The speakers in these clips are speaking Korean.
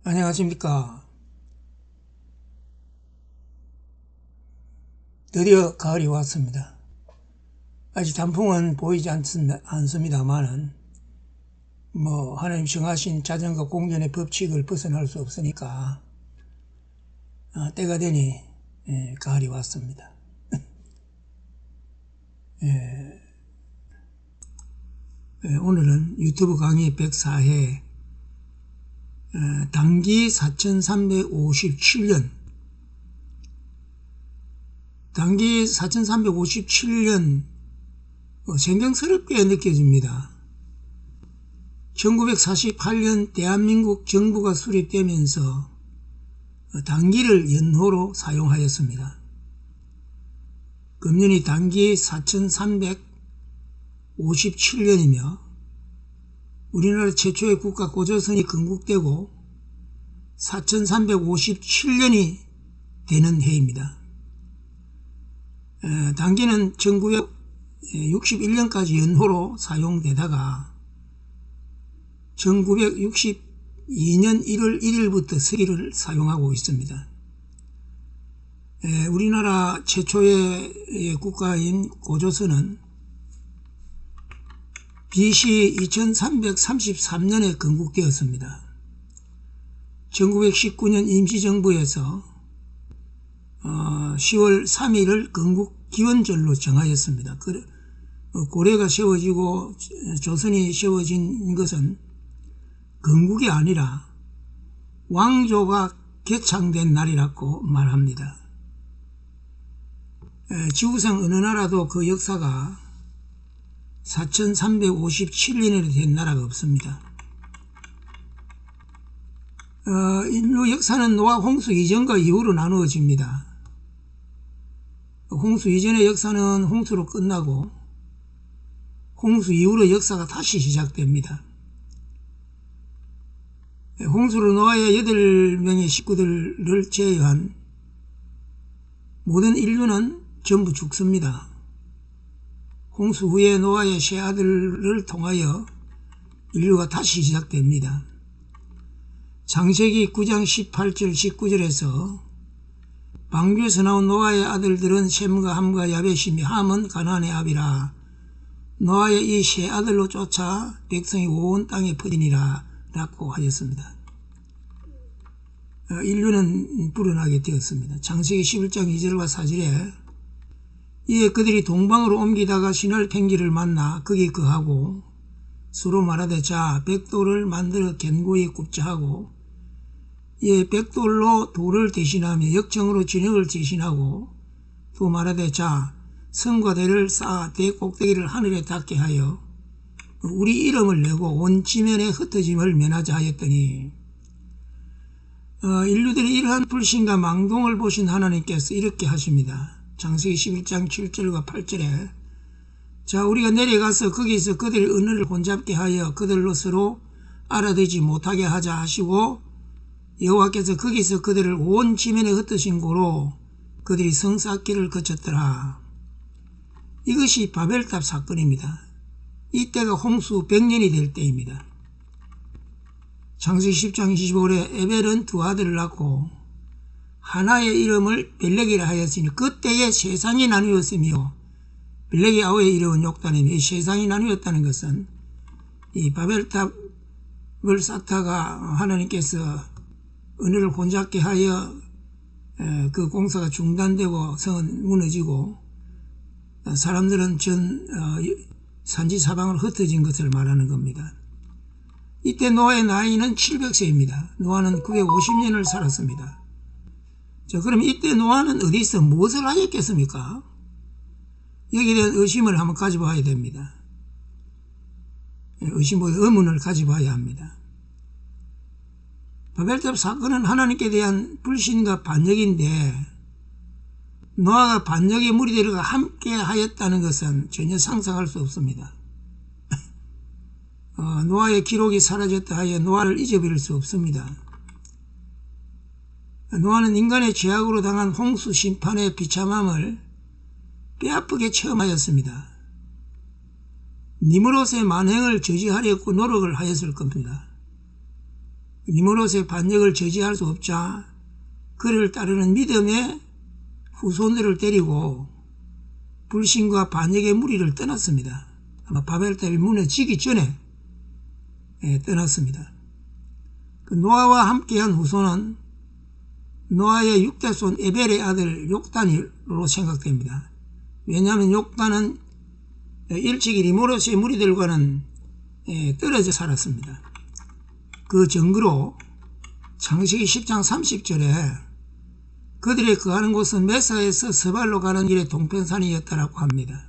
안녕하십니까. 드디어 가을이 왔습니다. 아직 단풍은 보이지 않습니다만은 하나님 정하신 자전거 공전의 법칙을 벗어날 수 없으니까 때가 되니 가을이 왔습니다. 오늘은 유튜브 강의 104회 단기 4357년 단기 4357년 생경스럽게 느껴집니다. 1948년 대한민국 정부가 수립되면서 단기를 연호로 사용하였습니다. 금년이 단기 4357년이며 우리나라 최초의 국가 고조선이 건국되고 4357년이 되는 해입니다. 단기는 1961년까지 연호로 사용되다가 1962년 1월 1일부터 서기를 사용하고 있습니다. 우리나라 최초의 국가인 고조선은 BC 2333년에 건국되었습니다. 1919년 임시정부에서 10월 3일을 건국기원절로 정하였습니다. 고려가 세워지고 조선이 세워진 것은 건국이 아니라 왕조가 개창된 날이라고 말합니다. 지구상 어느 나라도 그 역사가 4357년이 된 나라가 없습니다. 인류 역사는 노아 홍수 이전과 이후로 나누어집니다. 홍수 이전의 역사는 홍수로 끝나고 홍수 이후로 역사가 다시 시작됩니다. 홍수로 노아의 8명의 식구들을 제외한 모든 인류는 전부 죽습니다. 홍수 후에 노아의 세 아들을 통하여 인류가 다시 시작됩니다. 창세기 9장 18절 19절에서 방주에서 나온 노아의 아들들은 셈과 함과 야벳이며 함은 가나안의 아비라. 노아의 이 세 아들로 쫓아 백성이 온 땅에 퍼지니라 라고 하였습니다. 인류는 불어나게 되었습니다. 창세기 11장 2절과 4절에 이에 그들이 동방으로 옮기다가 신할 팽기를 만나 거기 거하고 서로 말하되 자 벽돌을 만들어 견고히 굽자 하고 이에 벽돌로 돌을 대신하며 역청으로 진흙을 대신하고 또 말하되 자 성과 대를 쌓아 대 꼭대기를 하늘에 닿게 하여 우리 이름을 내고 온 지면에 흩어짐을 면하자 하였더니 인류들이 이러한 불신과 망동을 보신 하나님께서 이렇게 하십니다. 창세기 11장 7절과 8절에 자 우리가 내려가서 거기서 그들의 언어를 혼잡게 하여 그들로 서로 알아듣지 못하게 하자 하시고 여호와께서 거기서 그들을 온 지면에 흩으신 고로 그들이 성 쌓기를 거쳤더라. 이것이 바벨탑 사건입니다. 이때가 홍수 100년이 될 때입니다. 창세기 10장 25절에 에벨은 두 아들을 낳고 하나의 이름을 벨렉이라 하였으니 그때에 세상이 나뉘었으며 벨렉의 아우의 이름은 욕단이며 이 세상이 나뉘었다는 것은 이 바벨탑을 쌓다가 하나님께서 언어를 혼잡게 하여 그 공사가 중단되고 성은 무너지고 사람들은 전 산지 사방으로 흩어진 것을 말하는 겁니다. 이때 노아의 나이는 700세입니다. 노아는 950년을 살았습니다. 자, 그럼 이때 노아는 어디서 무엇을 하였겠습니까? 여기에 대한 의심을 한번 가져봐야 됩니다. 의문을 가져봐야 합니다. 바벨탑 사건은 하나님께 대한 불신과 반역인데 노아가 반역의 무리들과 함께 하였다는 것은 전혀 상상할 수 없습니다. 노아의 기록이 사라졌다 하여 노아를 잊어버릴 수 없습니다. 노아는 인간의 죄악으로 당한 홍수 심판의 비참함을 뼈아프게 체험하였습니다. 니므롯의 만행을 저지하려고 노력을 하였을 겁니다. 니무롯의 반역을 저지할 수 없자 그를 따르는 믿음의 후손들을 데리고 불신과 반역의 무리를 떠났습니다. 아마 바벨탑이 무너지기 전에 떠났습니다. 그 노아와 함께한 후손은 노아의 6대손 에벨의 아들 욕단으로 생각됩니다. 왜냐하면 욕단은 일찍이 니무롯의 무리들과는 떨어져 살았습니다. 그 증거로 창세기 10장 30절에 그들의 거하는 곳은 메사에서 서발로 가는 길의 동편산이었다라고 합니다.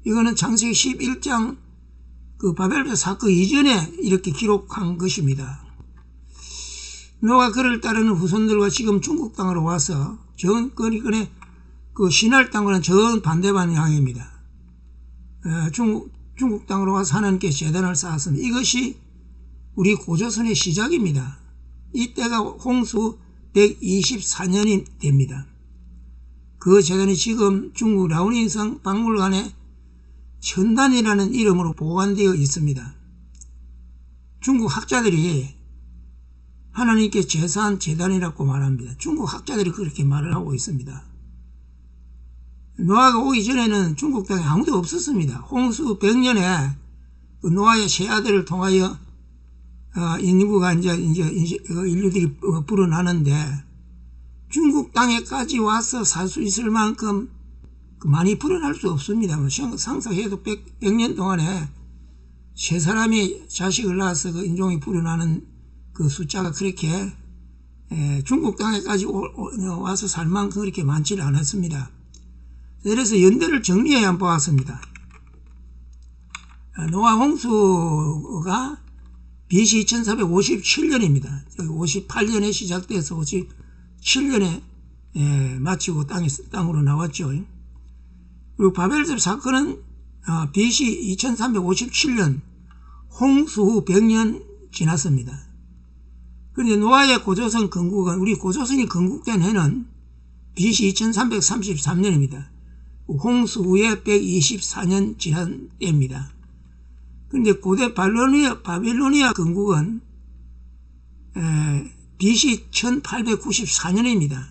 이거는 창세기 11장 그 바벨탑 사건 이전에 이렇게 기록한 것입니다. 노아가 그를 따르는 후손들과 지금 중국 땅으로 와서 그러니까 그 신할 땅과는 정반대 방향입니다. 중국 땅으로 와서 하나님께 제단을 쌓았습니다. 이것이 우리 고조선의 시작입니다. 이때가 홍수 124년이 됩니다. 그 제단이 지금 중국 라오닝성 박물관에 천단이라는 이름으로 보관되어 있습니다. 중국 학자들이 하나님께 제사한 제단이라고 말합니다. 중국 학자들이 그렇게 말을 하고 있습니다. 노아가 오기 전에는 중국 땅에 아무도 없었습니다. 홍수 100년에 그 노아의 세 아들을 통하여 인구가 이제 인류들이 불어나는데 중국 땅에까지 와서 살 수 있을 만큼 많이 불어날 수 없습니다. 상상해도 100년 동안에 세 사람이 자식을 낳아서 그 인종이 불어나는 그 숫자가 그렇게 중국 땅에까지 와서 살 만큼 그렇게 많지는 않았습니다. 그래서 연대를 정리해 한번 보았습니다. 노아 홍수가 BC 2457년입니다. 58년에 시작돼서 57년에 마치고 땅으로 나왔죠. 그리고 바벨탑 사건은 BC 2357년 홍수 후 100년 지났습니다. 그런데 노아의 고조선 건국은 우리 고조선이 건국된 해는 BC 2333년입니다. 홍수 후에 124년 지난 때입니다. 그런데 고대 바빌로니아 건국은 BC 1894년입니다.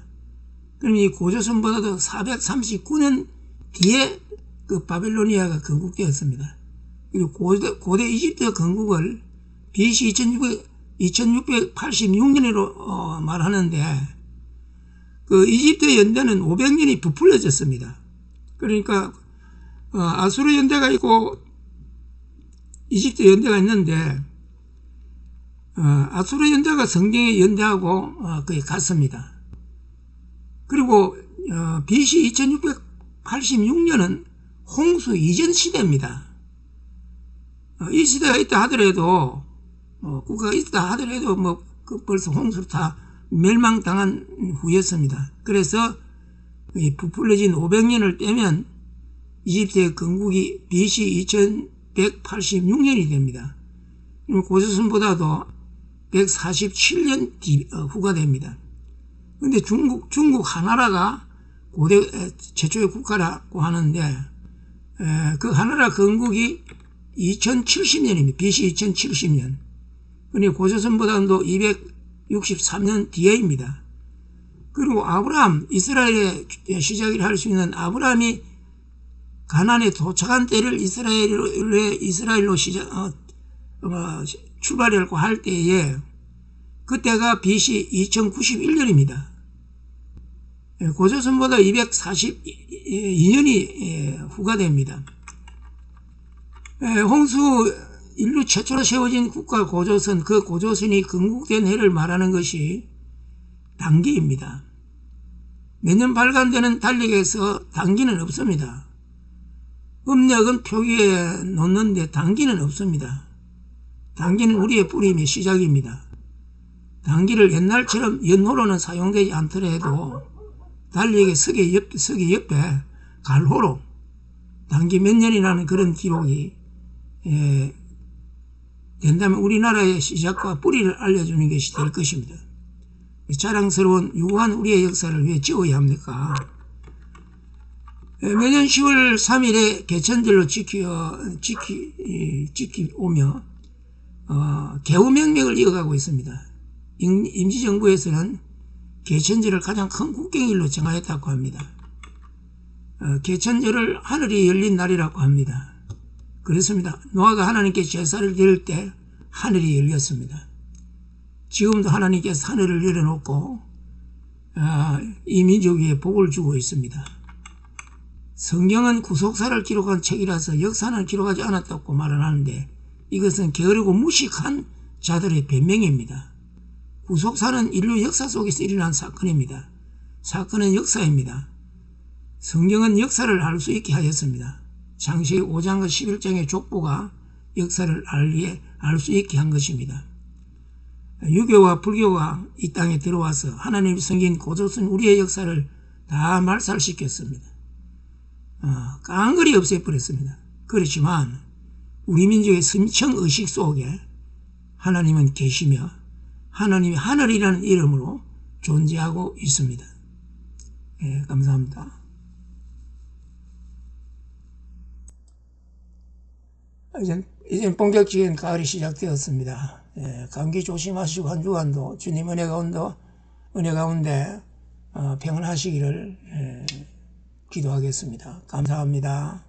그럼 이 고조선보다도 439년 뒤에 그 바빌로니아가 건국되었습니다. 그리고 고대 이집트 건국을 BC 2686년으로 말하는데 그 이집트 연대는 500년이 부풀려졌습니다. 그러니까 아수르 연대가 있고 이집트 연대가 있는데 아수르 연대가 성경의 연대하고 거의 같습니다. 그리고 BC 2686년은 홍수 이전 시대입니다. 이 시대가 있다 하더라도 국가가 있다 하더라도 벌써 홍수로 다 멸망당한 후였습니다. 그래서 부풀려진 500년을 떼면 이집트의 건국이 BC 2186년이 됩니다. 고조선보다도 147년 후가 됩니다. 그런데 중국 하나라가 고대 최초의 국가라고 하는데 그 하나라 건국이 2070년입니다. BC 2070년. 그런데 고조선보다도 263년 뒤에입니다. 그리고 아브라함, 이스라엘의 시작을 할 수 있는 아브라함이 가나안에 도착한 때를 이스라엘로 출발하려고 할 때에 그때가 BC 2091년입니다. 고조선보다 242년이 후가 됩니다. 홍수 인류 최초로 세워진 국가 고조선, 그 고조선이 건국된 해를 말하는 것이 단기입니다. 매년 발간되는 달력에서 단기는 없습니다. 음력은 표기에 놓는데 단기는 없습니다. 단기는 우리의 뿌림의 시작입니다. 단기를 옛날처럼 연호로는 사용되지 않더라도 달력의 서기 옆에 갈호로 단기 몇 년이라는 그런 기록이 된다면 우리나라의 시작과 뿌리를 알려주는 것이 될 것입니다. 자랑스러운 유구한 우리의 역사를 왜 지워야 합니까? 매년 10월 3일에 개천절로 지키오며 개우명맥을 이어가고 있습니다. 임시정부에서는 개천절을 가장 큰 국경일로 정하였다고 합니다. 개천절을 하늘이 열린 날이라고 합니다. 그렇습니다. 노아가 하나님께 제사를 드릴 때 하늘이 열렸습니다. 지금도 하나님께서 하늘을 열어놓고 이 민족 위에 복을 주고 있습니다. 성경은 구속사를 기록한 책이라서 역사는 기록하지 않았다고 말을 하는데 이것은 게으르고 무식한 자들의 변명입니다. 구속사는 인류 역사 속에서 일어난 사건입니다. 사건은 역사입니다. 성경은 역사를 알 수 있게 하였습니다. 창세기 5장과 11장의 족보가 역사를 알 수 있게 한 것입니다. 유교와 불교가 이 땅에 들어와서 하나님의 성긴 고조선 우리의 역사를 다 말살시켰습니다. 깡그리 없애버렸습니다. 그렇지만 우리 민족의 심청의식 속에 하나님은 계시며 하나님이 하늘이라는 이름으로 존재하고 있습니다. 예, 감사합니다. 이제 본격적인 가을이 시작되었습니다. 예, 감기 조심하시고 한 주간도 주님 은혜 가운데 평안하시기를 기도하겠습니다. 감사합니다.